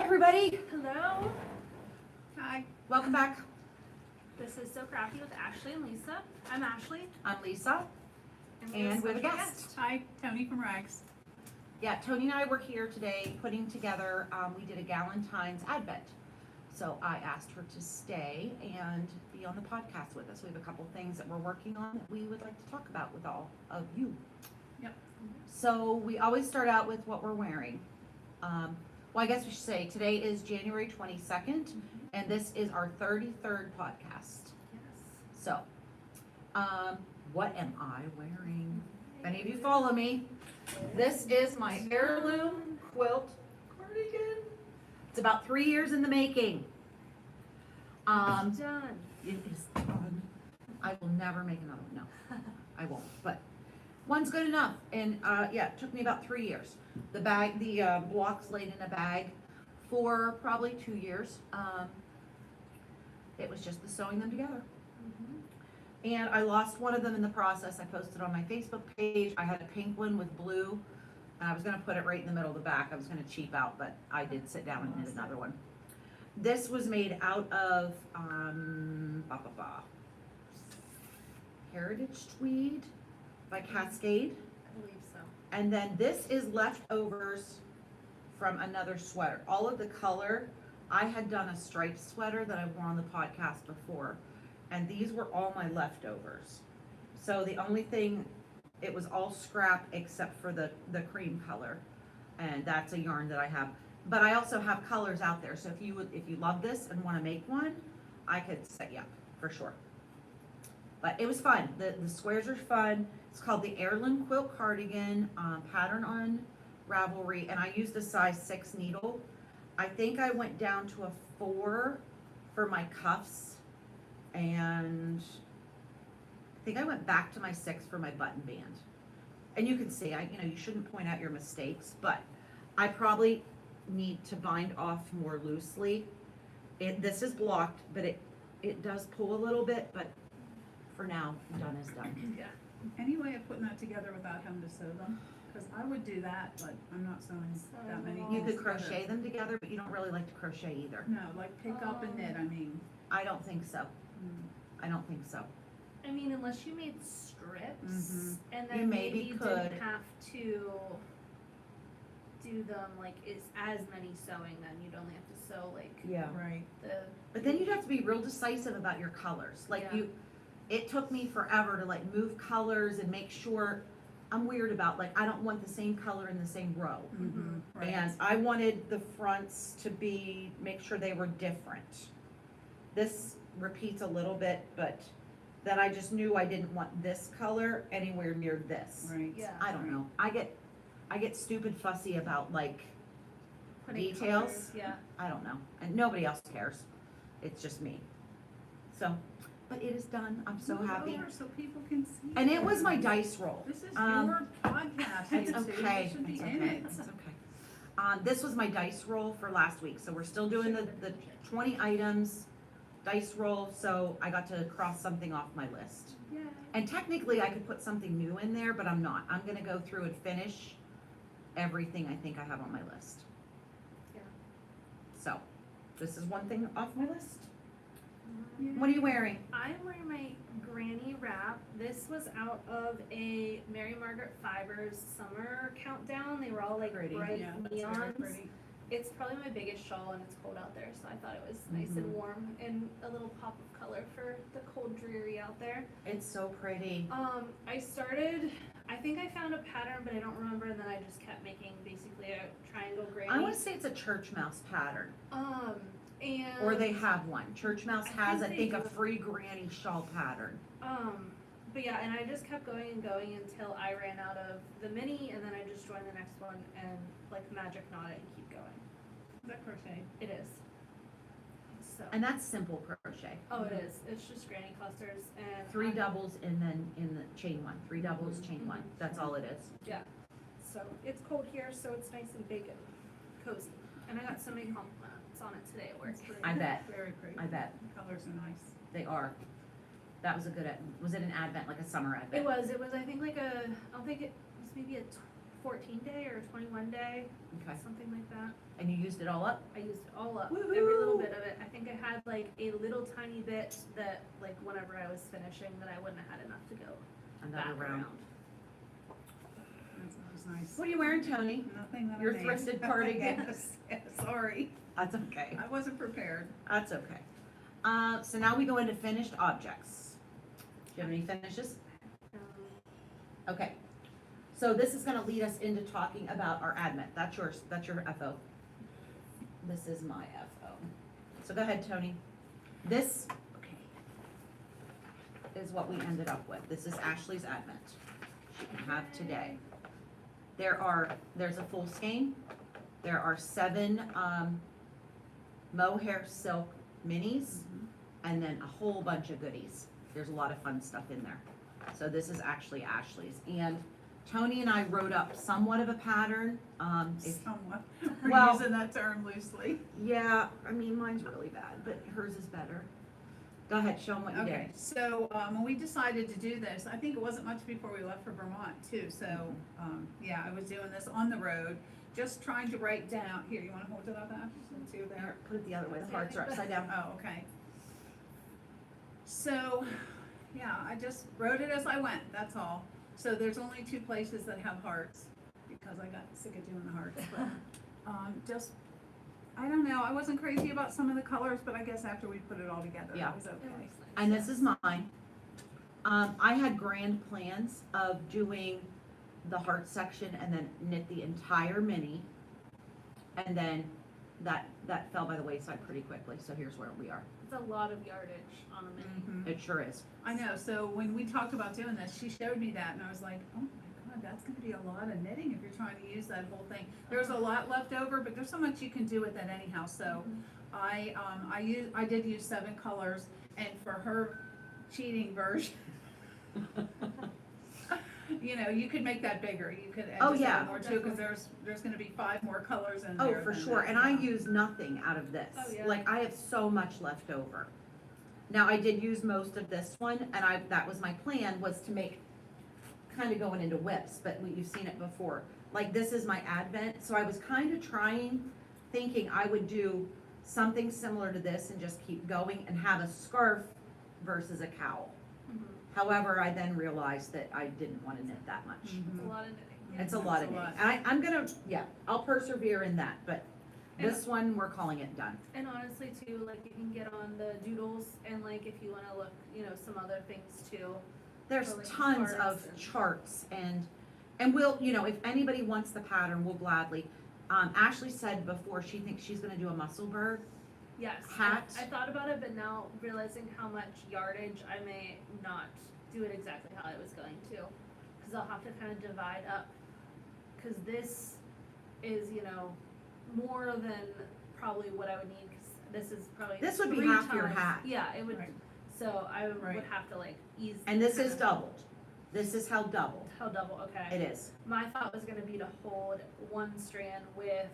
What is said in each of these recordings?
everybody. Hello. Hi. Welcome back. This is So Crafty with Ashley and Lisa. I'm Ashley. I'm Lisa. And we have a guest. Hi, Toni from Raggz. Yeah, Toni and I were here today putting together, we did a Galentine's Advent. So I asked her to stay and be on the podcast with us. We have a couple things that we're working on that we would like to talk about with all of you. Yep. So we always start out with what we're wearing. Well, I guess we should say today is January 22nd, and this is our 33rd podcast. Yes. So, what am I wearing? If any of you follow me, this is my heirloom quilt cardigan. It's about 3 years in the making. It's done. It is done. I will never make another one. No, I won't. But one's good enough. And yeah, it took me about 3 years. The bag, the blocks laid in a bag for probably 2 years. It was just the sewing them together. And I lost one of them in the process. I posted on my Facebook page. I had a pink one with blue, and I was gonna put it right in the middle of the back. I was gonna cheap out, but I did sit down and knit another one. This was made out of Heritage Tweed by Cascade. I believe so. And then this is leftovers from another sweater. All of the color, I had done a striped sweater that I wore on the podcast before, and these were all my leftovers. So the only thing, it was all scrap except for the cream color, and that's a yarn that I have. But I also have colors out there, so if you love this and want to make one, I could set you up for sure. But it was fun. The squares are fun. It's called the Heirloom Quilt Cardigan, pattern on Ravelry, and I used a size 6 needle. I think I went down to a 4 for my cuffs, and I think I went back to my 6 for my button band. And you can see, you shouldn't point out your mistakes, but I probably need to bind off more loosely. This is blocked, but it does pull a little bit, but for now, done is done. Yeah. Any way of putting that together without having to sew them? Because I would do that, but I'm not sewing that many. You things could crochet together. them together, but you don't really like to crochet either. No, like pick up and knit, I mean. I don't think so. I don't think so. I mean, unless you made strips, and You then maybe maybe could. didn't have to do them like it's as many sewing. Then you'd only have to sew like Yeah. Right. the. But then you'd have to be real decisive about your colors. Like Yeah. it took me forever to like move colors and make sure. I'm weird about, like, I don't want the same color in the same row. Right. And I wanted the fronts to make sure they were different. This repeats a little bit, but then I just knew I didn't want this color anywhere near this. Right. Yeah. I don't know. I get stupid fussy about like Putting details. colors, yeah. I don't know. And nobody else cares. It's just me. So, but it is done. I'm so Move happy. over so people can see. And it was my dice roll. This is Um, your podcast. It's Nancy. okay. You should be It's in okay. it. It's okay. This was my dice roll for last week. So we're still doing the 20 items dice roll. So I got to cross something off my list. Yeah. And technically I could put something new in there, but I'm not. I'm gonna go through and finish everything I think I have on my list. Yeah. So, this is one thing off my list. Yeah. What are you wearing? I'm wearing my granny wrap. This was out of a Mary Margaret Fibers summer countdown. They were all like Pretty. bright Yeah, that's very neons. pretty. It's probably my biggest shawl and it's cold out there, so I thought it was nice and warm and a little pop of color for the cold dreary out there. It's so pretty. I think I found a pattern, but I don't remember, and then I just kept making basically a triangle granny. I wanna say it's a church mouse pattern. And Or they have one. Church Mouse has, I think, a do. free granny shawl pattern. But yeah, and I just kept going and going until I ran out of the mini, and then I just joined the next one and like magic knot it and keep going. Is that crochet? It is. So. And that's simple crochet. Oh, it is. It's just granny clusters and 3 doubles and then in the chain 1. 3 doubles, chain 1. That's all it is. Yeah. So it's cold here, so it's nice and big and cozy. And I got so many compliments on it today at work. It's pretty. I bet. Very pretty. I bet. The colors are nice. They are. That was a good, was it an advent, like a summer advent? It was, I think like I don't think it was maybe a 14 day or 21 day, Okay. something like that. And you used it all up? I used it all up, Woohoo! every little bit of it. I think I had like a little tiny bit that, like, whenever I was finishing, that I wouldn't have had enough to go Another back round. around. That was nice. What are you wearing, Toni? Nothing that I Your made. thrifted part again? Yes, sorry. That's okay. I wasn't prepared. That's okay. So now we go into finished objects. Do you have any finishes? Okay. So this is gonna lead us into talking about our admit. That's yours, that's your FO. This is my FO. So go ahead, Toni. This, okay, is what we ended up with. This is Ashley's admit. She can have today. There's a full skein. There are 7, mohair silk minis, and then a whole bunch of goodies. There's a lot of fun stuff in there. So this is actually Ashley's. And Toni and I wrote up somewhat of a pattern. Somewhat. We're Well- using that term loosely. Yeah, I mean, mine's really bad, but hers is better. Go ahead, show them what you Okay, did. so, when we decided to do this, I think it wasn't much before we left for Vermont too, so, yeah, I was doing this on the road, just trying to write down, here, you wanna hold it up, Ash, since you're there? Here, put it the other way, the hearts are upside down. Oh, okay. So, yeah, I just wrote it as I went, that's all. So there's only 2 places that have hearts, because I got sick of doing the hearts, but, just, I don't know, I wasn't crazy about some of the colors, but I guess after we put it all together, Yeah. it was okay. And this is mine. I had grand plans of doing the heart section and then knit the entire mini. And then that fell by the wayside pretty quickly, so here's where we are. It's a lot of yardage on a mini. Mhm. It sure is. I know, so when we talked about doing this, she showed me that, and I was like, oh my god, that's gonna be a lot of knitting if you're trying to use that whole thing. There's a lot left over, but there's so much you can do with that anyhow, so I did use 7 colors, and for her cheating version, you know, you could make that bigger, you could add Oh, just yeah. add more too, cause there's gonna be 5 more colors in there. Oh, for than sure, that, and I yeah. use nothing out of this. Oh, yeah. Like, I have so much left over. Now, I did use most of this one, and that was my plan, was to make, kind of going into whips, but you've seen it before. Like, this is my advent, so I was kind of thinking I would do something similar to this and just keep going and have a scarf versus a cowl. Mhm. However, I then realized that I didn't want to knit that much. It's Mhm. a lot of knitting. Yeah, It's a lot of knitting. And I'm gonna, yeah, I'll persevere in that, but this one, we're calling it done. And honestly too, like, you can get on the doodles, and like, if you wanna look, you know, some other things too. There's Or like tons charts of and- charts and we'll, you know, if anybody wants the pattern, we'll gladly. Ashley said before she thinks she's gonna do a muscle bird. Yes, Hat. I thought about it, but now realizing how much yardage, I may not do it exactly how I was going to. Cause I'll have to kind of divide up, cause this is, you know, more than probably what I would need, cause this is probably This would be 3 half your times- hat. Yeah, it would, Right. so I would Right. have to like ease. And this kind is of- doubled. This is how doubled. How double, okay. It is. My thought was gonna be to hold one strand with,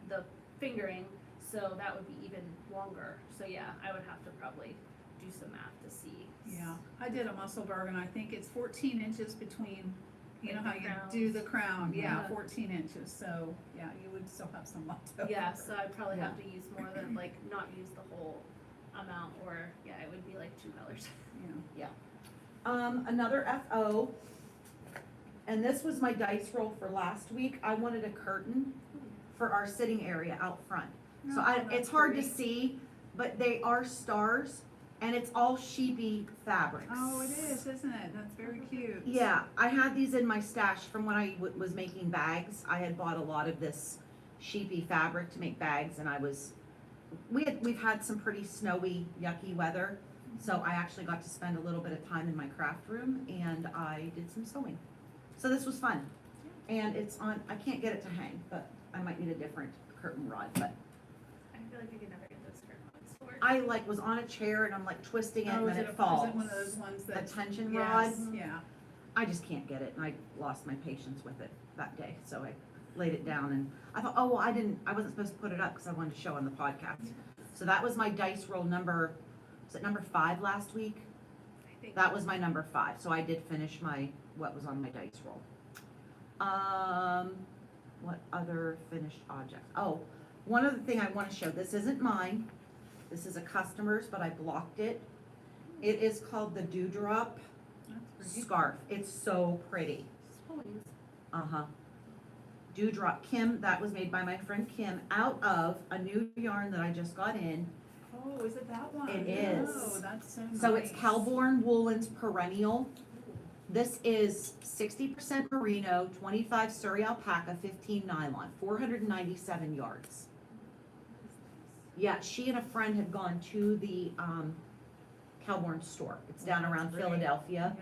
the fingering, so that would be even longer. So yeah, I would have to probably do some math to see. Yeah, I did a muscle burg, and I think it's 14 inches between, you know how Like you the do the crown, yeah, Yeah. 14 inches, so, yeah, you would still have some left over. Yeah, so I'd probably Yeah. have to use more than, like, not use the whole amount, or, yeah, it would be like 2 colors. Yeah. Another FO, and this was my dice roll for last week. I wanted a curtain for our sitting area out front. So Oh, it's that's hard to pretty. see, but they are stars, and it's all sheepy fabrics. Oh, it is, isn't it? That's very cute. Yeah, I had these in my stash from when I was making bags. I had bought a lot of this sheepy fabric to make bags, and we've had some pretty snowy, yucky weather. So I actually got to spend a little bit of time in my craft room, and I did some sewing. So this was fun. And it's on, I can't get it to hang, but I might need a different curtain rod, but I feel like I could never get those curtain rods to work. I was on a chair and I'm like twisting it Oh, and is then it it falls. Is it one of those ones The that? tension rod. Yes, yeah. I just can't get it, and I lost my patience with it that day, so I laid it down, and I thought, oh, well, I wasn't supposed to put it up because I wanted to show on the podcast. So that was my dice roll number, was it number 5 last week? I think. That was my number 5, so I did finish what was on my dice roll. What other finished objects? Oh, one other thing I wanna show, this isn't mine, this is a customer's, but I blocked it. It is called the Dewdrop That's pretty. Scarf, it's so pretty. Sweet. Uh-huh. Dewdrop, Kim, that was made by my friend Kim out of a new yarn that I just got in. Oh, is it that one? It is. Oh, that's so nice. So it's Calborn Woolens Perennial. This is 60% merino, 25 Surrey alpaca, 15 nylon, 497 yards. Yeah, she and a friend had gone to the Calborn store. It's down Oh, that's around great. Philadelphia.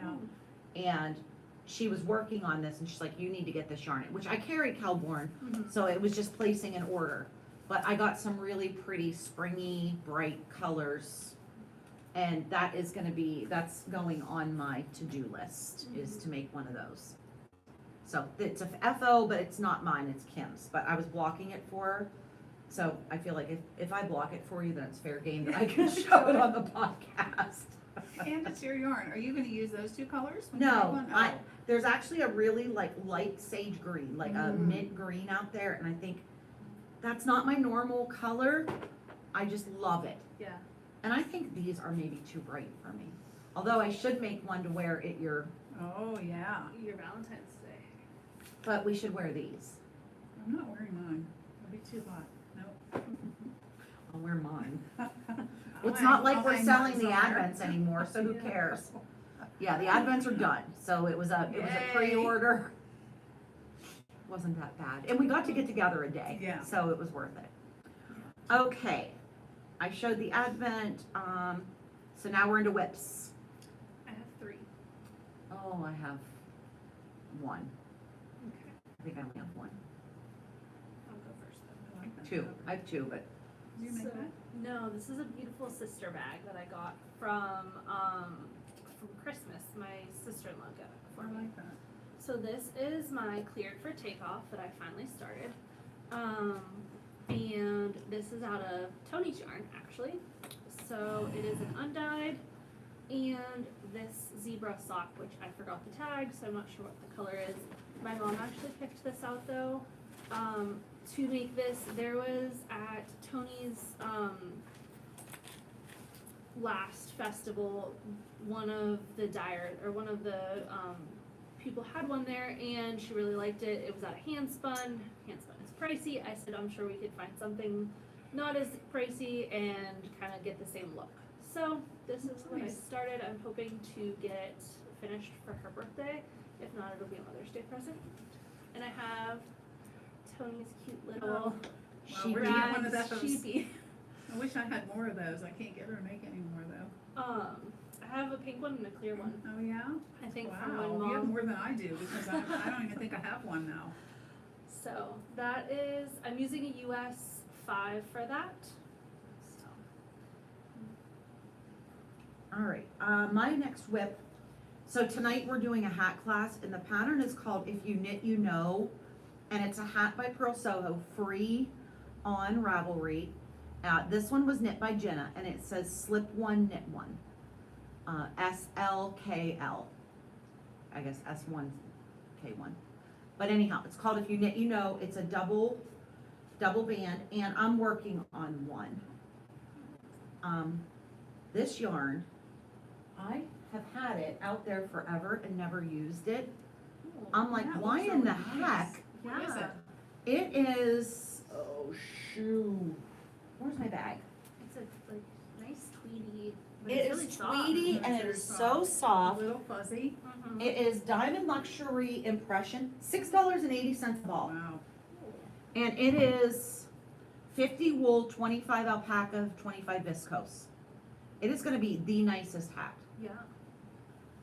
Yeah. And she was working on this and she's like, you need to get this yarn, which I carried Calborn, Mhm. so it was just placing an order. But I got some really pretty springy, bright colors. And that is gonna be, that's going on my to-do list, is to make one of those. So it's a FO, but it's not mine, it's Kim's, but I was blocking it for her. So I feel like if I block it for you, then it's fair game that I can show it on the podcast. And it's your yarn. Are you gonna use those two colors? when you No, make one? I- Oh. There's actually a really like light sage green, like a Mm. mint green out there, and I think that's not my normal color. I just love it. Yeah. And I think these are maybe too bright for me. Although I should make one to wear at your, Oh, yeah. Your Valentine's Day. but we should wear these. I'm not wearing mine. It'll be too hot. Nope. I'll wear mine. I'll It's hang- not like I'll we're hang selling mine the somewhere. Advents anymore, so who Yeah. cares? Yeah, the Advents are done, so it was a Yay. pre-order. Wasn't that bad, and we got to get together a day. Yeah. So it was worth it. Okay, I showed the Advent, so now we're into whips. I have 3. Oh, I have one, Okay. I think I only have one, I'll go first then. I like that two, color. I have two, but, Did you make So- that? No, this is a beautiful sister bag that I got from Christmas. My sister-in-law got it for I me. like that. So this is my cleared for takeoff that I finally started. And this is out of Toni's yarn, actually. So it is an undyed and this zebra sock, which I forgot the tag, so I'm not sure what the color is. My mom actually picked this out though. To make this, there was at Toni's last festival, one of the people had one there and she really liked it. It was out of hand spun. Hand spun is pricey. I said I'm sure we could find something not as pricey and kind of get the same look. So this is what I Nice. started. I'm hoping to get it finished for her birthday. If not, it'll be a Mother's Day present. And I have Toni's cute little Wow, where'd you get one of Raggz those? sheepy. I wish I had more of those. I can't get her to make any more though. I have a pink one and a clear one. Oh, yeah? I think from Wow, when you have mom. more than I do because I don't even think I have one now. So that is, I'm using a US 5 for that. So all right, my next whip. So tonight we're doing a hat class and the pattern is called If You Knit, You Know. And it's a hat by Pearl Soho, free on Ravelry. This one was knit by Jenna and it says slip one, knit one. SLKL. I guess S1, K1. But anyhow, it's called If You Knit, You Know. It's a double band and I'm working on one. This yarn, I have had it out there forever and never used it. I'm like, That why looks in the really nice. heck? What is it? It is, oh shoot, where's my bag? it's a like nice tweedy. But It it's is really soft. tweedy It's and it very is so soft. A soft. little fuzzy. Mhm. It is Diamond Luxury Impression, $6.80 a ball. Wow. And it is 50 wool, 25 alpaca, 25 viscose. It is gonna be the nicest hat. Yeah.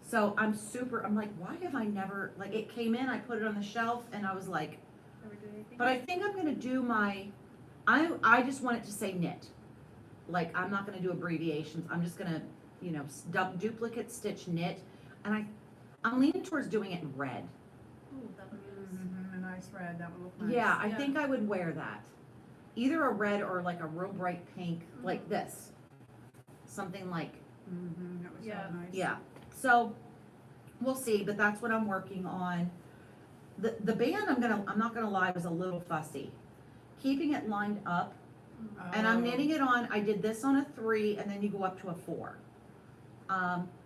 So I'm like, why have I never, like, it came in, I put it on the shelf, and I was like, Never do anything. but I think I'm gonna do I just want it to say knit. Like, I'm not gonna do abbreviations, I'm just gonna, duplicate stitch knit, and I'm leaning towards doing it in red. Ooh, that would be nice. Mm-hmm, a nice red, that would look nice. Yeah, I Yeah. think I would wear that. Either a red or like a real bright pink, like this. Something like, Mm-hmm, that would Yeah. sound nice. yeah. So, we'll see, but that's what I'm working on. The band, I'm not gonna lie, was a little fussy. Keeping it lined up, and I'm Oh. knitting it on, I did this on a 3, and then you go up to a 4.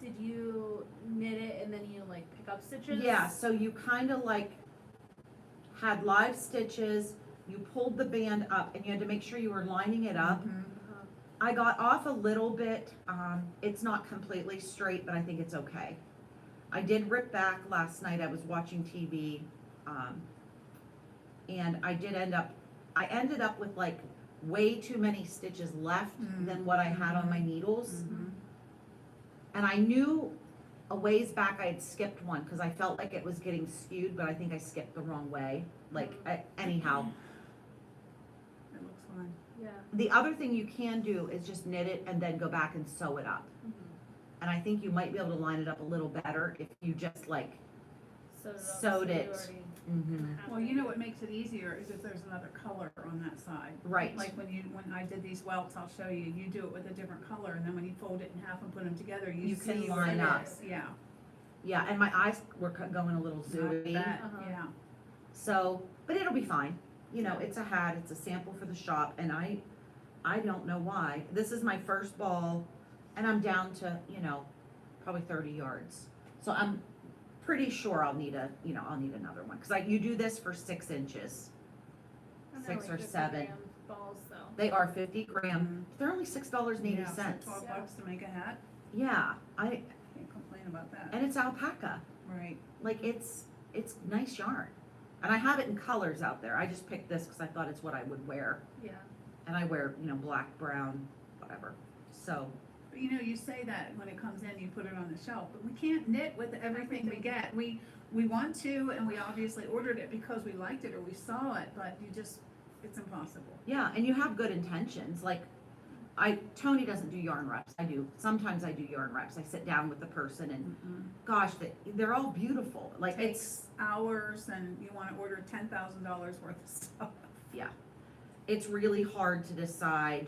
Did you knit it and then you like pick up stitches? Yeah, so you kind of like had live stitches, you pulled the band up, and you had to make sure you were lining it up. Mhm. Uh-huh. I got off a little bit, it's not completely straight, but I think it's okay. I did rip back last night, I was watching TV, and I ended up with like way too many stitches left than what I had on my needles. Mhm. And I knew a ways back I had skipped one, cause I felt like it was getting skewed, but I think I skipped the wrong way, anyhow. It looks fine. Yeah. The other thing you can do is just knit it and then go back and sew it up. Mhm. And I think you might be able to line it up a little better if you just like, Sewed Sewed it. have Well, you know what makes it easier is if there's another color on that side. right, Like when I did these welts, I'll show you, you do it with a different color, and then when you fold it in half and put them together, you You see can where line it up. is. Yeah. yeah, and my eyes were going a little I zooty, bet, Uh-huh. yeah. so, but it'll be fine. You know, it's a hat, it's a sample for the shop, and I don't know why. This is my first ball, and I'm down to, probably 30 yards. So I'm pretty sure I'll need another one, cause you do this for 6 inches. And they're 6 like or 50 7. gram balls though. They are 50 gram, they're only $6.80. Yeah, so $12 to make a hat, Yeah, can't complain about that. and it's alpaca. Right. Like it's nice yarn. And I have it in colors out there. I just picked this because I thought it's what I would wear. Yeah. And I wear, black, brown, whatever. So, But you say that when it comes in, you put it on the shelf, but we can't knit with everything we get. We want to, and we obviously ordered it because we liked it or we saw it, but it's impossible. yeah, and you have good intentions. Like, Toni doesn't do yarn reps. Sometimes I do yarn reps. I sit down with the person and gosh, they're all beautiful. Like Takes hours, and you wanna order $10,000 worth of stuff. it's really hard to decide,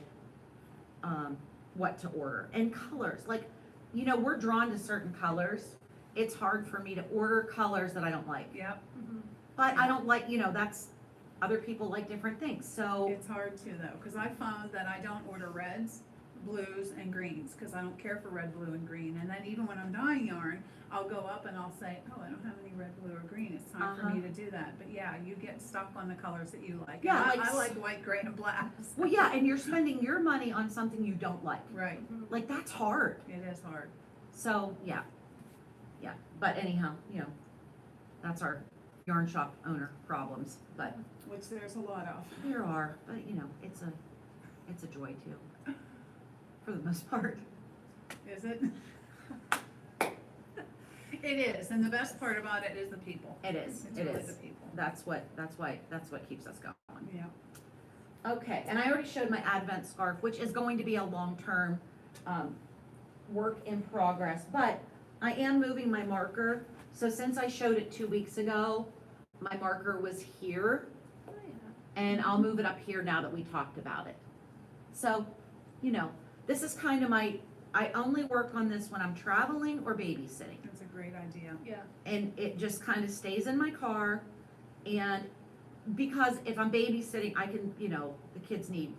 what to order. And colors, like, we're drawn to certain colors. It's hard for me to order colors that I don't like. Yep, Mhm. But I don't like, that's, other people like different things, so, it's hard too though, cause I found that I don't order reds, blues, and greens, cause I don't care for red, blue, and green. And then even when I'm dyeing yarn, I'll go up and I'll say, oh, I don't have any red, blue, or green, it's time for me to do that. But yeah, you get stuck on the colors that you like. Yeah, And like I like white, gray, and black. well, yeah, and you're spending your money on something you don't like. Right, Mhm. Like, that's hard. it is hard. So, yeah, but anyhow, that's our yarn shop owner problems, but Which there's a lot of. there are, but it's a joy too, for the most part. Is it? It is, and the best part about it is the people. It is, It's it really is. the people. That's what keeps us going. Yeah. Okay, and I already showed my Advent scarf, which is going to be a long-term, work in progress, but I am moving my marker. So since I showed it 2 weeks ago, my marker was here, Oh, yeah. and I'll move it up here now that we talked about it. So, this is kind of I only work on this when I'm traveling or babysitting. That's a great idea. Yeah. And it just kind of stays in my car, and because if I'm babysitting, I can, the kids need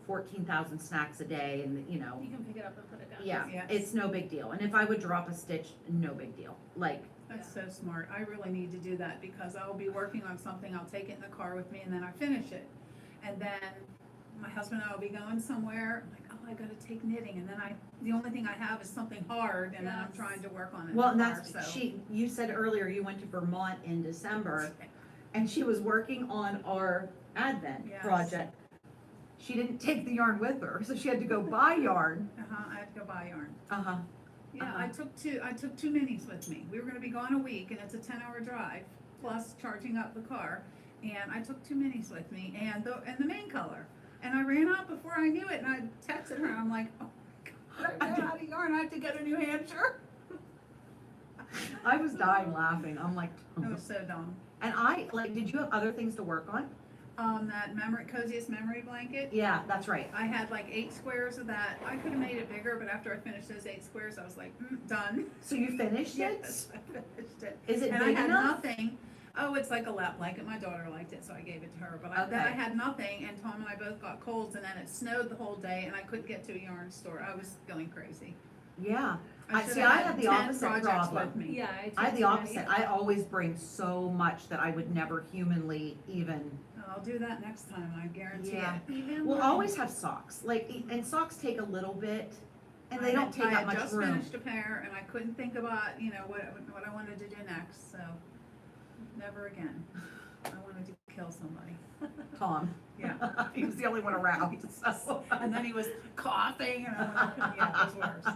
14,000 snacks a day, and You can pick it up and put it down. yeah, Yes. it's no big deal. And if I would drop a stitch, no big deal. Like, That's so smart. I really need to do that because I'll be working on something, I'll take it in the car with me and then I finish it. And then my husband and I will be going somewhere, I'm like, oh, I gotta take knitting, and then the only thing I have is something hard, and then I'm Yes. trying to work on it in well, the and car, that's, so. you said earlier you went to Vermont in December, and she was working on our Advent Yes. project. She didn't take the yarn with her, so she had to go buy yarn. I had to go buy yarn. Uh-huh. Yeah, Uh-huh. I took two minis with me. We were gonna be gone a week, and it's a 10-hour drive, plus charging up the car. And I took two minis with me, and the main color. And I ran out before I knew it, and I texted her, and I'm like, oh my God, I ran out of yarn, I have to go to New Hampshire. I was dying laughing. I'm like, It was so dumb. and did you have other things to work on? That coziest memory blanket, Yeah, that's right. I had like 8 squares of that. I could have made it bigger, but after I finished those 8 squares, I was like, done. So you finished it? Yes, I finished it. Is it And I big had enough? nothing. Oh, it's like a lap blanket. My daughter liked it, so I gave it to her. But then I Okay. had nothing, and Tom and I both got colds, and then it snowed the whole day, and I couldn't get to a yarn store. I was going crazy. Yeah. should See, have I had the 10 opposite projects problem. with me. Yeah, I had the too. opposite. I always bring so much that I would never humanly even. I'll do that next time. I guarantee Yeah. it. Even We'll like- always have socks. Like, and socks take a little bit, and they don't take I that had much just room. finished a pair, and I couldn't think about what I wanted to do next. So never again. I wanted to kill somebody. Tom. Yeah. He was the only one around. So. And then he was coughing, and I went, yeah, it was worse.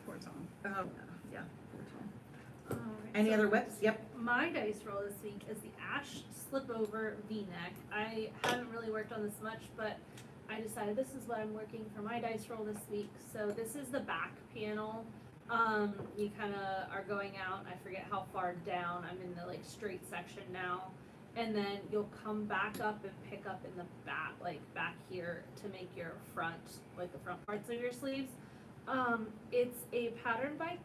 Poor Tom. Oh, yeah. Poor Tom. Alright, Any so other whips? Yep. my dice roll this week is the Ash Slip Over V-neck. I haven't really worked on this much, but I decided this is what I'm working for my dice roll this week. So this is the back panel. You kind of are going out, I forget how far down, I'm in the like straight section now. And then you'll come back up and pick up in the back, like back here to make your front, like the front parts of your sleeves. It's a pattern by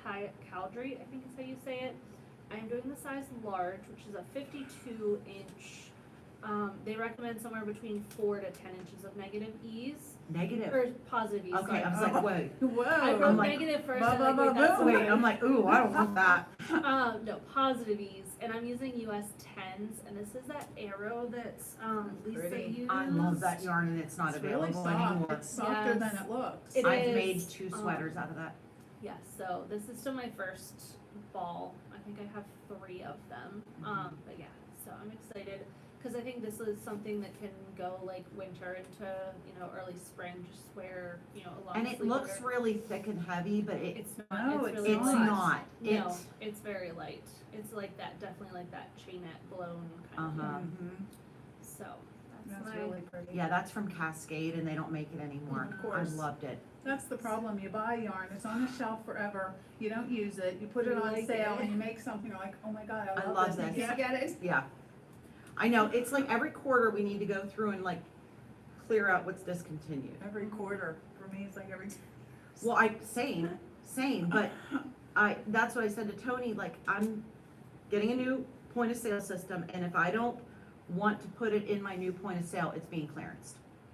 Caldry, I think is how you say it. I'm doing the size large, which is a 52 inch. They recommend somewhere between 4 to 10 inches of negative ease. Negative. Or positive ease. Okay, sorry. I was like, wait. Whoa. I wrote I'm like, negative first. ba, and ba, like, ba, wait, that's boom. Wait, I'm like, ooh, I don't want that. no, positive ease, and I'm using US 10s, and this is that arrow that's Lisa Pretty. used. I love that yarn, and it's not It's really available soft. anymore. It's softer Yes. than it looks. It I've is, made 2 sweaters out of that. Yes, so this is still my first ball. I think I have 3 of them. But yeah, so I'm excited because I think this is something that can go like winter into early spring, just wear a long And it sleeve looks or- really thick and heavy, but It's not. No, it's it's really it's light. not. No, It's, it's very light. It's like that, definitely like that chainette blown kind Uh-huh. of. Mhm. So that's That's my. really pretty. yeah, that's from Cascade, and they don't make it anymore. Of course. I loved it. That's the problem. You buy yarn, it's on the shelf forever. You don't use it. You put it You on like sale, it. and you make something. You're like, oh my god, I I love, love this. this. You can't get it. Yeah. I know, it's like every quarter we need to go through and like clear out what's discontinued. Every quarter for me, it's like every. Well, same, but that's what I said to Tony, like, I'm getting a new point of sale system, and if I don't want to put it in my new point of sale, it's being clearanced.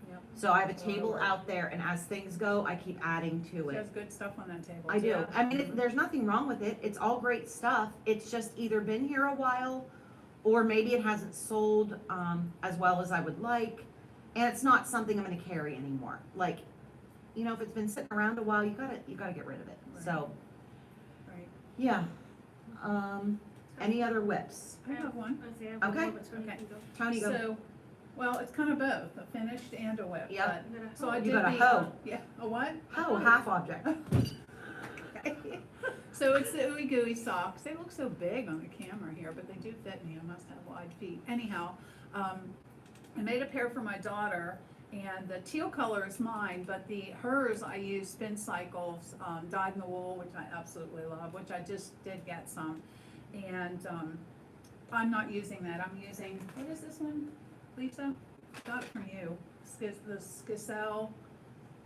Yep. So I have a table out there, and as things go, I keep adding to She it. has good stuff on that table. I do. too. I mean, there's nothing wrong with it. It's all great stuff. It's just either been here a while, or maybe it hasn't sold as well as I would like, and it's not something I'm going to carry anymore. Like, if it's been sitting around a while, you gotta get rid of it. Right. So, Right. yeah. Any other whips? I have one. Okay. Okay. Tony, go. So, well, it's kind of both, a finished and a whip. Yep. But, so I You did got a the, hoe. yeah, a what? Oh, half object. So it's the ooey gooey socks. They look so big on the camera here, but they do fit me. I must have wide feet. Anyhow, I made a pair for my daughter, and the teal color is mine, but hers I use spin cycles, dyed in the wool, which I absolutely love, which I just did get some. And I'm not using that. I'm using, what is this one, Lisa? Got it from you. The Skissel.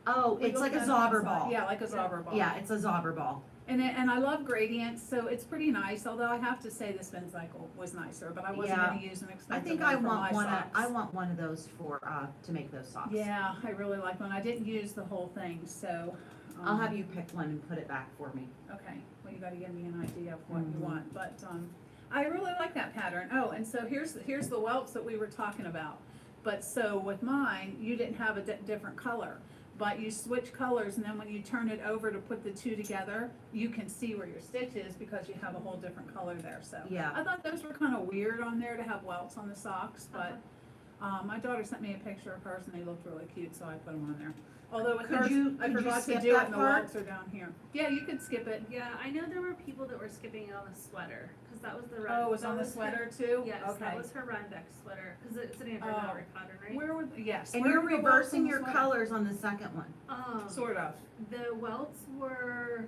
Oh, it's like a zobber ball. Yeah, like a zobber ball. Yeah, it's a zobber ball. And I love gradients, so it's pretty nice, although I have to say the spin cycle was nicer, but I wasn't Yeah. gonna use an I expensive think one I for my want one. socks. I want one of those for to make those socks. Yeah, I really like one. I didn't use the whole thing, so. I'll have you pick one and put it back for me. Okay, well, you gotta give me an idea of what Mhm. you want, but, I really like that pattern. Oh, and so here's the welts that we were talking about. But so with mine, you didn't have a different color, but you switch colors, and then when you turn it over to put the two together, you can see where your stitch is because you have a whole different color there, so. Yeah. I thought those were kind of weird on there to have welts on the socks, but, my daughter sent me a picture of hers and they looked really cute, so I put them on there. Although with Could hers, you- I could you forgot to skip do it that and the part? welts are down here. Yeah, you could skip it. Yeah, I know there were people that were skipping it on the sweater because that was the Oh, it's that on the was sweater Her, too? yes, Okay. that was her Rhinebeck sweater because it's an Amber Oh. Mallory pattern, right? Where would, yes. And where you're were the welts reversing on the your sweater? colors on the second one. Sort of. The welts were,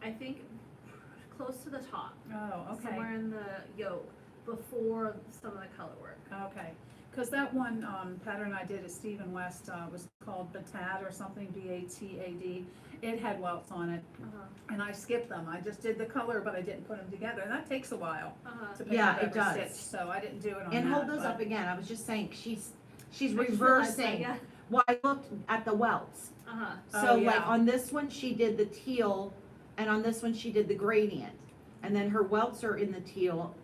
I think, close to the top, Oh, okay. somewhere in the yoke before some of the color work. Okay. Cause that one, pattern I did at Stephen West, was called Batad or something, B-A-T-A-D. It had welts on it, and I skipped them. I just did the color, but I didn't put them together, and that takes a while to pick Yeah, up it every does. stitch, so I didn't do it on that. And hold those but- up again, I was just saying, she's I just realized that, reversing. yeah. Well, I looked at the welts. Uh-huh. Oh, So like yeah. on this one, she did the teal, and on this one, she did the gradient. And then her welts are in the teal.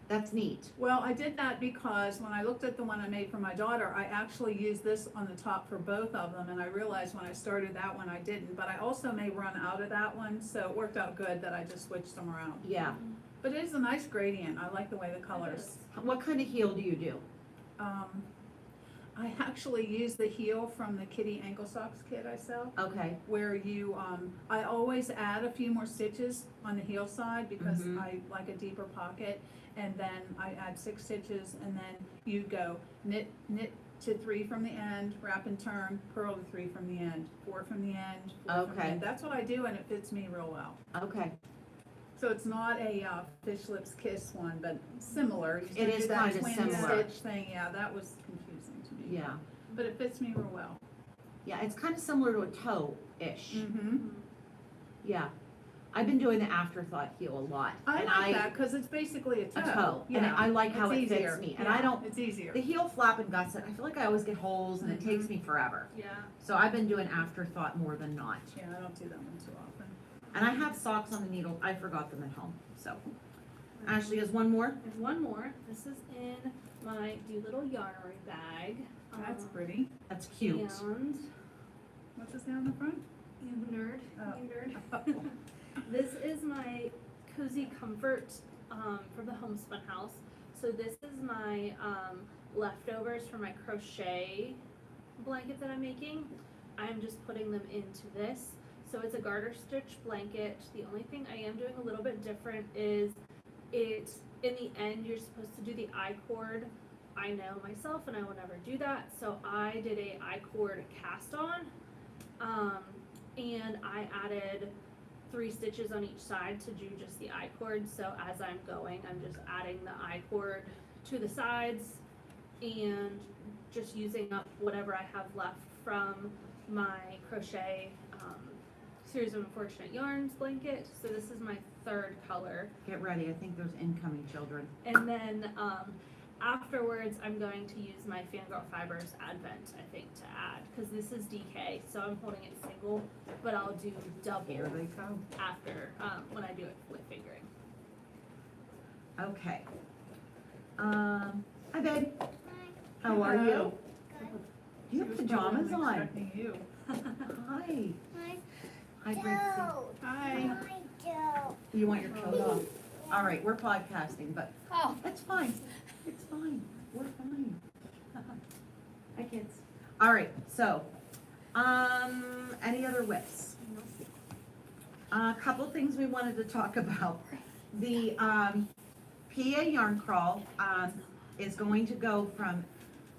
That's neat. Well, I did that because when I looked at the one I made for my daughter, I actually used this on the top for both of them, and I realized when I started that one I didn't, but I also may run out of that one, so it worked out good that I just switched them around. Yeah. But it is a nice gradient, I like the way the colors. What kind of heel do you do? I actually use the heel from the kitty ankle socks kit I sell, Okay, where you, I always add a few more stitches on the heel side because Mhm. I like a deeper pocket, and then I add 6 stitches, and then you go knit to 3 from the end, wrap and turn, purl to 3 from the end, 4 from the end, 4 from the Okay. end. That's what I do, and it fits me real well. okay. So it's not a fish lips kiss one, but similar. You still It is do that kinda twin similar. stitch thing. Yeah, that was confusing to me. Yeah. But it fits me real well. Yeah, it's kind of similar to a toe-ish. Mm-hmm. Yeah. I've been doing the afterthought heel a lot. I and like that because it's basically a toe. A toe. Yeah. And I like how It's it easier. fits me. And Yeah, I don't, It's easier. the heel flap and gusset, I feel like I always get holes and it Mm-hmm. takes me forever. Yeah. So I've been doing afterthought more than not. Yeah, I don't do that one too often. And I have socks on the needle. I forgot them at home, so. Ashley has one more. There's one more. This is in my Doolittle yarnery bag. That's pretty. That's cute. And What's this down the front? you nerd, Oh. you nerd. This is my cozy comfort from the homespun house. So this is my leftovers from my crochet blanket that I'm making. I'm just putting them into this. So it's a garter stitch blanket. The only thing I am doing a little bit different is in the end you're supposed to do the I-cord. I know myself and I will never do that. So I did a I-cord cast on and I added 3 stitches on each side to do just the I-cord. So as I'm going, I'm just adding the I-cord to the sides and just using up whatever I have left from my crochet series of unfortunate yarns blanket. So this is my 3rd color. Get ready. I think there's incoming children. And then afterwards, I'm going to use my Fangirl Fibers Advent, I think, to add, because this is DK, so I'm holding it single, but I'll do double Here they come. after, when I do it with fingering. Okay. Hi, babe. How are Hello. you? You have She was pajamas probably on. expecting you. Hi. Hi, Gracie. Hi. You want your coat off? All right, we're podcasting, but Oh, that's fine. It's fine. We're fine. Hi, kids. All right, so, any other whips? A couple things we wanted to talk about. The, PA Yarn Crawl, is going to go from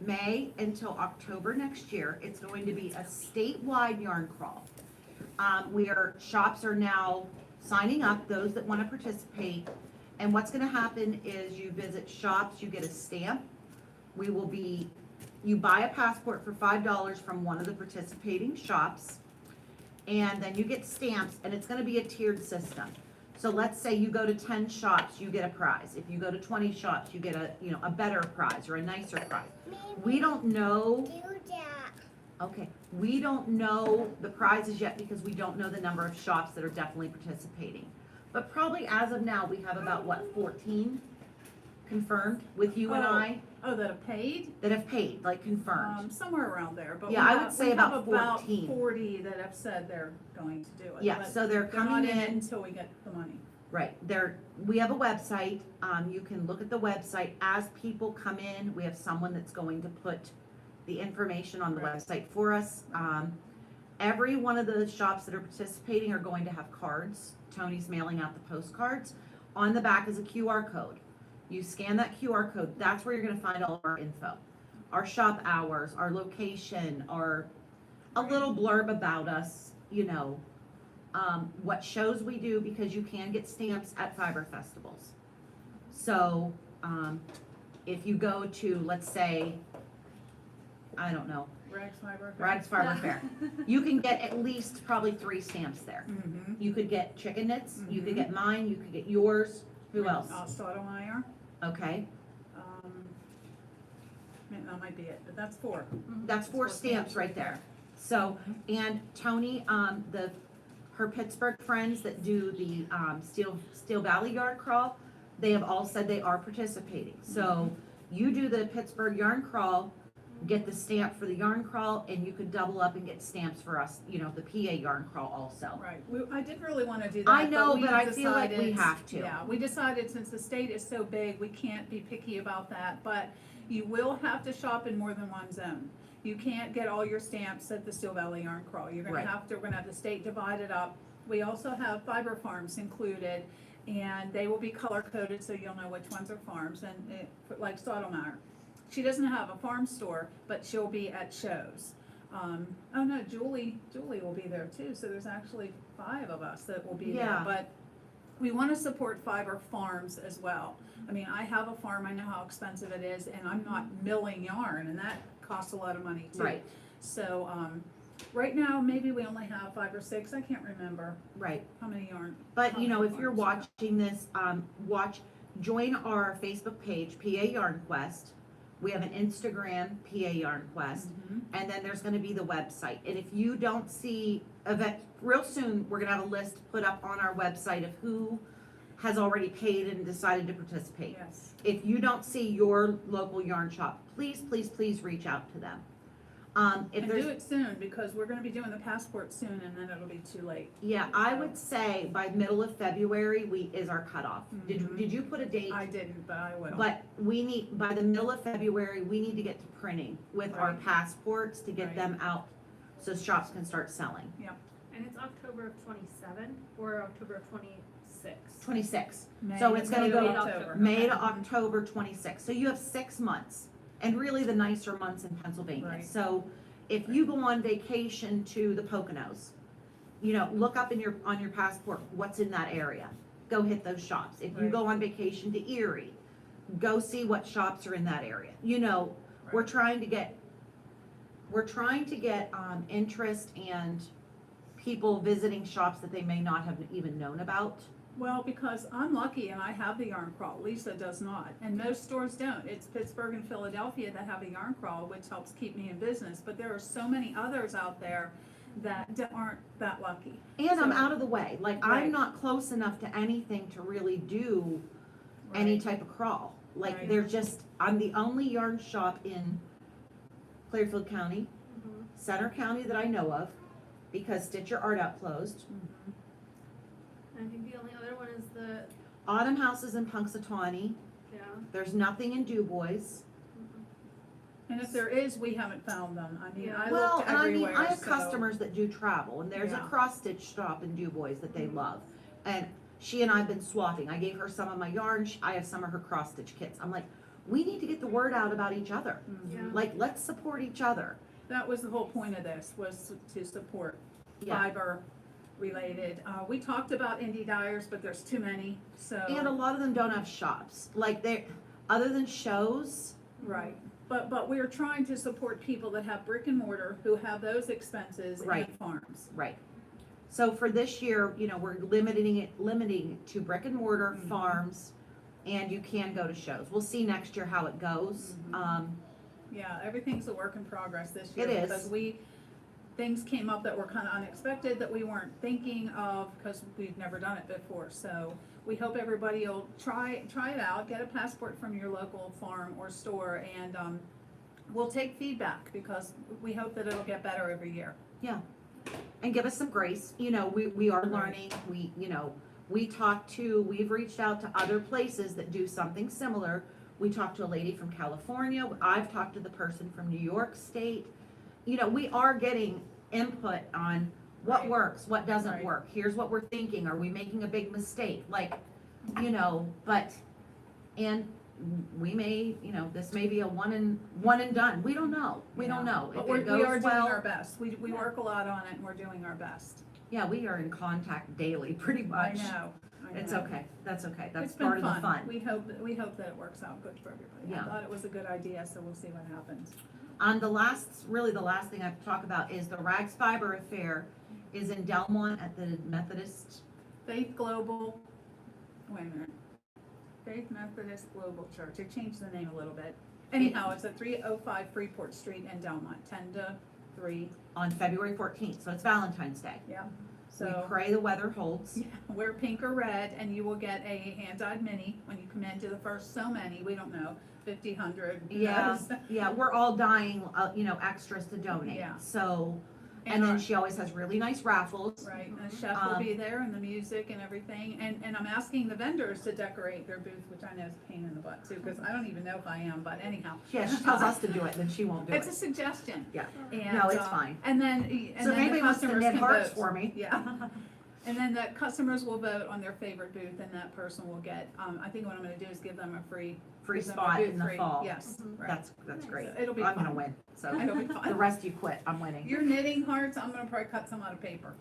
May until October next year. It's going to be a statewide yarn crawl. Shops are now signing up, those that want to participate. And what's going to happen is you visit shops, you get a stamp. You buy a passport for $5 from one of the participating shops. And then you get stamps, and it's going to be a tiered system. So let's say you go to 10 shops, you get a prize. If you go to 20 shops, you get a better prize or a nicer prize. We don't know. Okay, we don't know the prizes yet because we don't know the number of shops that are definitely participating. But probably as of now, we have about, 14 confirmed with you and I Oh, that have paid? that have paid, like confirmed. Somewhere around there, but Yeah, I would say we have about 14. 40 that have said they're going to do it. Yeah, but so they're not coming in in. until we get the money. Right, we have a website, you can look at the website, as people come in, we have someone that's going to put the information on the Right. website for us. Every one of the shops that are participating are going to have cards, Tony's mailing out the postcards. On the back is a QR code. You scan that QR code, that's where you're gonna find all of our info. Our shop hours, our location, a little blurb about us, what shows we do, because you can get stamps at fiber festivals. So, if you go to, let's say, I don't know, Raggz Fiber. Raggz Farmer Fair, you can get at least probably 3 stamps there. Mm-hmm. You could get Chicken Knits, you could Mhm. get mine, you could get yours, who else? Stottlemyre. Okay, That might be it, but that's 4. that's 4 stamps right there. So, and Toni, her Pittsburgh friends that do the, Steel Valley Yarn Crawl, they have all said they are participating. So, you do the Pittsburgh Yarn Crawl, get the stamp for the yarn crawl, and you could double up and get stamps for us, the PA yarn crawl also. Right, I didn't really wanna do that. I know, we but I feel like we decided- have to. Yeah, we decided since the state is so big, we can't be picky about that, but you will have to shop in more than one zone. You can't get all your stamps at the Steel Valley Yarn Crawl. You're gonna Right. we're gonna have the state divided up. We also have fiber farms included, and they will be color coded so you'll know which ones are farms, and like Stottlemyre. She doesn't have a farm store, but she'll be at shows. Oh no, Julie will be there too, so there's actually 5 of us that will be there. Yeah. But we wanna support fiber farms as well. I mean, I have a farm, I know how expensive it is, and I'm not milling yarn, and that costs a lot of money too. Right, So, right now, maybe we only have 5 or 6, I can't remember right. how many yarn. But, how if many you're farms. watching this, join our Facebook page, PA Yarn Quest. We have an Instagram, PA Yarn Quest, Mhm. and then there's gonna be the website. And if you don't see real soon, we're gonna have a list put up on our website of who has already paid and decided to participate. Yes, If you don't see your local yarn shop, please, please, please reach out to them. If and there's, do it soon, because we're gonna be doing the passport soon, and then it'll be too late. yeah, I would say by middle of February, is our cutoff. Mhm. Did you put a date? I didn't, but I will. But we need, by the middle of February, we need to get to printing with our Right. passports to get Right. them out so shops can start selling. And it's October of 27 or October of 26. 26, May- so it's gonna May to go October. May to Okay. October 26. So you have 6 months, and really the nicer months in Pennsylvania. Right. So if you go on vacation to the Poconos, look up on your passport, what's in that area. Go hit those shops. If you Right. go on vacation to Erie, go see what shops are in that area. We're Right. trying to get, interest and people visiting shops that they may not have even known about. Well, because I'm lucky and I have the yarn crawl, Lisa does not, and most stores don't. It's Pittsburgh and Philadelphia that have a yarn crawl, which helps keep me in business, but there are so many others out there that aren't that lucky. And I'm So- out of the way, like, Right. I'm not close enough to anything to really do any Right. type of crawl. Like, Right. I'm the only yarn shop in Clearfield County, Mhm. Center County that I know of, because Stitcher Art Out closed. Mhm. And I think the only other one is the, Autumn House is in Punxsutawney, yeah. there's nothing in DuBois. And if there is, we haven't found them. I mean, Yeah. I Well, looked and everywhere, I have so- customers that do travel, and there's a Yeah. cross stitch shop in DuBois that they love. And she and I have been swapping, I gave her some of my yarn, I have some of her cross stitch kits. I'm like, we need to get the word out about each other. Mhm. Yeah. Like, let's support each other. That was the whole point of this, was to support Yeah. fiber related. We talked about indie dyers, but there's too many, so. And a lot of them don't have shops. Like, other than shows, Right, but we're trying to support people that have brick and mortar, who have those expenses, and Right. farms. right. So for this year, we're limiting it to brick and mortar Mhm. farms, and you can go to shows. We'll see next year how it goes. Mhm. Yeah, everything's a work in progress this year. It is. Because things came up that were kind of unexpected, that we weren't thinking of, because we've never done it before. So we hope everybody will try it out, get a passport from your local farm or store, and we'll take feedback, because we hope that it'll get better every year. And give us some grace. We are Right. learning. We've reached out to other places that do something similar. We talked to a lady from California. I've talked to the person from New York State. We are getting input on what Right. works, what doesn't Right. work. Here's what we're thinking. Are we making a big mistake? And we may, this may be a one and done. We don't know. We don't Yeah. know. But If we it are goes doing well, our best. We work a lot on it, and we're doing our best. yeah, we are in contact daily, pretty much. I It's know. okay, that's okay, that's It's been part of the fun. We hope that it works out good for everybody. Yeah. I thought it was a good idea, so we'll see what happens. The last thing I have to talk about is the Raggz Fiber Affair is in Delmont at the Methodist. Faith Global, wait a minute. Faith Methodist Global Church. They changed the name a little bit. Anyhow, it's at 305 Freeport Street in Delmont, 10 to 3. On February 14th, so it's Valentine's Day. Yeah. We So pray the weather holds. yeah, wear pink or red, and you will get a hand-dyed mini when you come into the first so many. We don't know, 50, 100. who Yeah, knows? yeah, we're all dying, extras to donate. Yeah. So, and then our- she always has really nice raffles. Right, and the chef will be there, and the music and everything, and I'm asking the vendors to decorate their booth, which I know is a pain in the butt too, because I don't even know if I am, but anyhow. Yeah, she tells us to do it, then she won't do It's a it. suggestion. Yeah. And, No, it's fine. And then, So if then the anybody wants to customers knit can hearts vote. for me. Yeah. And then the customers will vote on their favorite booth, and that person will get, I think what I'm gonna do is give them a free. Free give them a spot booth in the free. fall. Yes, right. That's Nice. great. So it'll be I'm gonna fun. win, so. It'll be The fun. rest you quit, I'm winning. You're knitting hearts, I'm gonna probably cut some out of paper.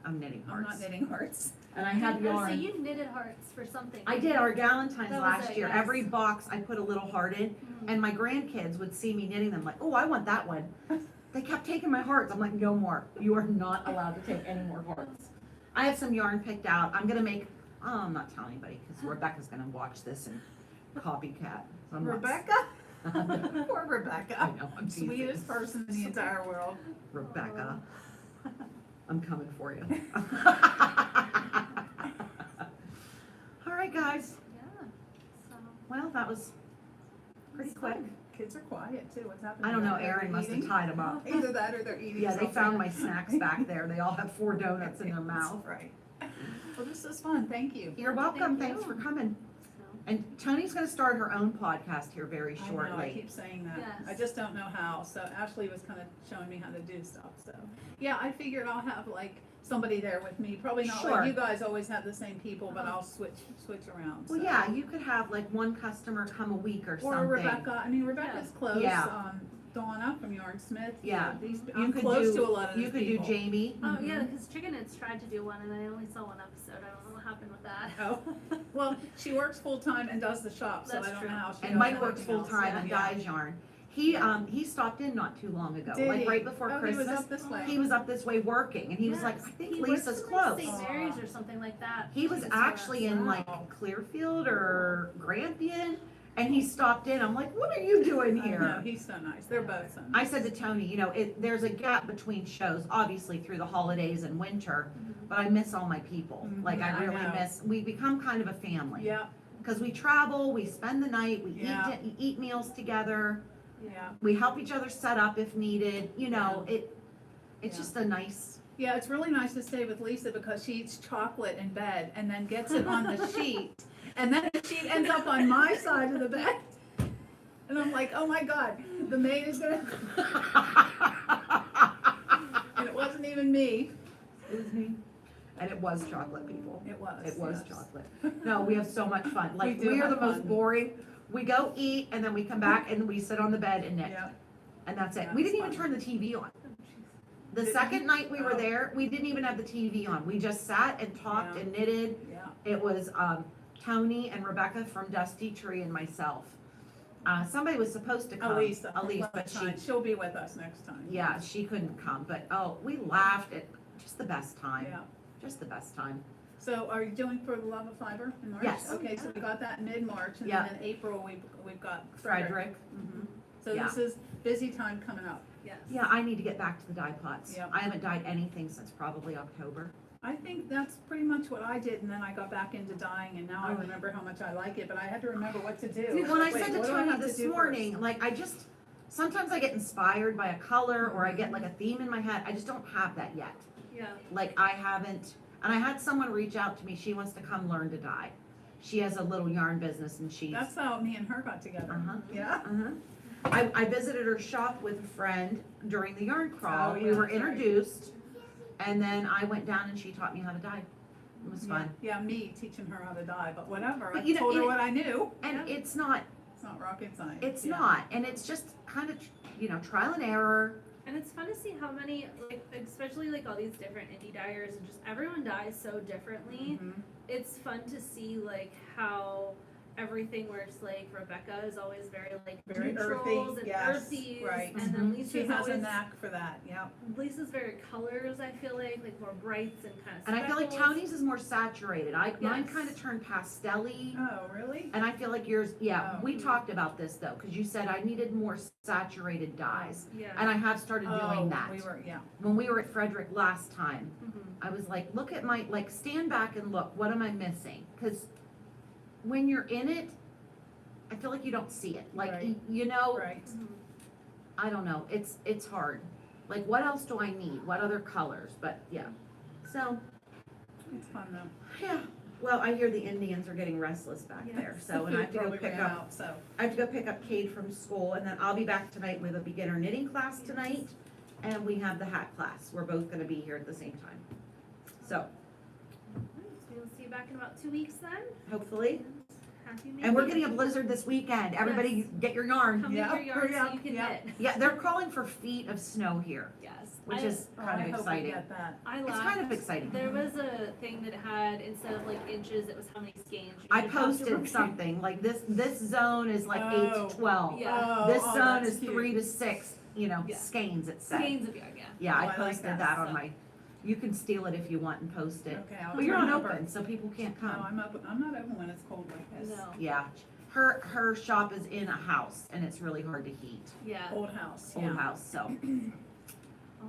I'm knitting I'm not hearts. knitting hearts. And I have So yarn. you knitted hearts for something. I did our Galentine's That was last it, year. yes. Every box I put a little heart in, and my grandkids would see me knitting them like, oh, I want that one. They kept taking my hearts. I'm like, no more. You are not allowed to take any more hearts. I have some yarn picked out. I'm gonna make. Oh, I'm not telling anybody because Rebecca's gonna watch this and copycat. So I'm not- Rebecca? Poor Rebecca. I know. I'm teasing. Sweetest person in the entire world. Rebecca, I'm coming for you. All right, guys. Yeah. So. Well, that was pretty quick. Kids are quiet too. What's happening? I don't know. They're Aaron must have eating? tied them up. Either that or they're eating Yeah, they something. found my snacks back there. They all have 4 donuts in their mouth. Right. Well, this is fun. Thank you. You're welcome. Thank Thanks you. for coming. So. And Tony's gonna start her own podcast here very I know, I shortly. keep saying that. Yes. I just don't know how. So Ashley was kind of showing me how to do stuff. So yeah, I figured I'll have like somebody there with me. Probably not Sure. like you guys always have the same people, but I'll switch around. Well, so. yeah, you could have like one customer come a week or Or something. Rebecca. I mean, Rebecca's close. Yeah. Donna from Yarnsmith. Yeah. These, You I'm could close do- to a lot of You these could people. do Jamie. Oh yeah, because Chicken It's tried to do one, and I only saw one episode. I don't know what happened with that. Oh, well, she works full time and does the shop, so That's I don't true. know how she And does Mike works everything full else. time Yeah, and yeah. dyes yarn. He stopped in not too long ago, Did like he? right before Oh, Christmas. he was up this way. He was up this way working, and he was like, Yes, I think he works Lisa's for, like, close. St. Mary's or something like that. He was She saw actually us. in Wow. like Clearfield or Grampian, and he stopped in. I'm like, what are you doing I know, here? he's so nice. They're both so nice. I said to Tony, there's a gap between shows, obviously through the holidays and winter, but I miss all my people. Mhm, Like I I really know. we become kind of a family. Yeah, Because we travel, we spend the night, we Yeah. eat meals together, yeah. we help each other set up if needed, it's Yeah. just a nice, Yeah, it's really nice to stay with Lisa because she eats chocolate in bed and then gets it on the sheet. And then the sheet ends up on my side of the bed. And I'm like, oh my God, the maid is gonna, and it wasn't even me. it was me. And it was chocolate, people. It was. It was yes. chocolate. No, we have so much fun. Like, We do we are have the most fun. boring. We go eat and then we come back and we sit on the bed and knit. Yeah, And that's it. Yeah, We it's didn't even fun. turn the TV on. The Didn't second you? night we were Oh. there, we didn't even have the TV on. We just sat and talked Yeah. and knitted. yeah. It was Tony and Rebecca from Dusty Tree and myself. Somebody was supposed to come. Elise, Elise, but next time. she, She'll be with us next time. yeah, she couldn't come. But we laughed at just the best time. Yeah. Just the best time. So are you doing for the Love of Fiber in March? Yes. Okay, so we got that mid-March, and Yeah. then in April, we've got Frederick. Mhm. So Yeah. this is busy time coming up. Yes. Yeah, I need to get back to the dye pots. Yep. I haven't dyed anything since probably October. I think that's pretty much what I did, and then I got back into dyeing, and now I remember how much I like it, but I had to remember what to do. When I Wait, said to what do I Tony have to this do morning, like sometimes I get inspired by a color or I get like a theme in my head. I just don't have that yet. Yeah. Like I haven't, and I had someone reach out to me. She wants to come learn to dye. She has a little yarn business and she's, That's how me and her got together. Uh-huh. Yeah? I visited her shop with a friend during the yarn crawl. Oh, We yeah, were that's right. introduced and then I went down and she taught me how to dye. It was fun. Yeah, me teaching her how to dye, but whatever. But I you know, told her it- what I knew. And Yeah. it's not It's not rocket science. It's Yeah. not, and it's just kind of, trial and error. And it's fun to see how many, like, especially like all these different indie dyers and just everyone dyes so differently. Mhm. It's fun to see like how everything works. Like Rebecca is always very like Very neutrals earthy, and yes, earthies, right. and then Mhm. Lisa's She has a always, knack for that, yep. Lisa's very colors. I feel like more brights and kind of. And I feel like Tony's is more saturated. Mine Yes. kind of turned pastel-y. Oh, really? And I feel like yours, yeah, Oh. we talked about this though, because you said I needed more saturated dyes. Yeah. And I have started doing that. We were, yeah. When we were at Frederick last time, Mhm. I was like, look at my, like, stand back and look, what am I missing? Because when you're in it, I feel like you don't see it. Like, Right. you know, Right. Mhm. I don't know, it's hard. Like, what else do I need? What other colors? But, yeah. So, It's fun though. yeah. Well, I hear the Indians are getting restless back Yes. there, so, and I have to go Probably pick ran up, out, so. I have to go pick up Cade from school, and then I'll be back tonight with a beginner knitting class tonight, and we have the hat class. We're both gonna be here at the same time. So, Alright, so we'll see you back in about 2 weeks then. hopefully, Happy and we're making. getting a blizzard this weekend. Everybody get your yarn. Come Yeah, in your yard so yeah, you can yeah. knit. Yeah, they're calling for feet of snow here, Yes. which I- is Oh, kind I of hope we exciting. get that. I It's laughed. kind of exciting. There was a thing that had, instead of like inches, it was how many skeins. you I should have to posted remove. something, like this zone is like 8 Oh. to 12. Yeah. This Oh, zone that's is cute. 3 to 6, you know, Yeah. skeins it said. Skeins of yarn, yeah. Yeah, Oh, I I like posted that, that on so. my, you can steal it if you want and post it. Okay, I'll But you're turn not it over. open, so people can't No, come. I'm open, I'm not open when it's cold like this. No, Yeah, her shop is in a house and it's really hard to heat. yeah. Old house, Old yeah. house, so.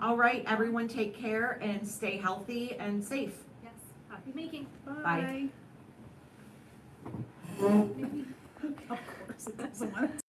All right, everyone take care and stay healthy and safe. Yes. Happy making. Bye. Of course, it doesn't want to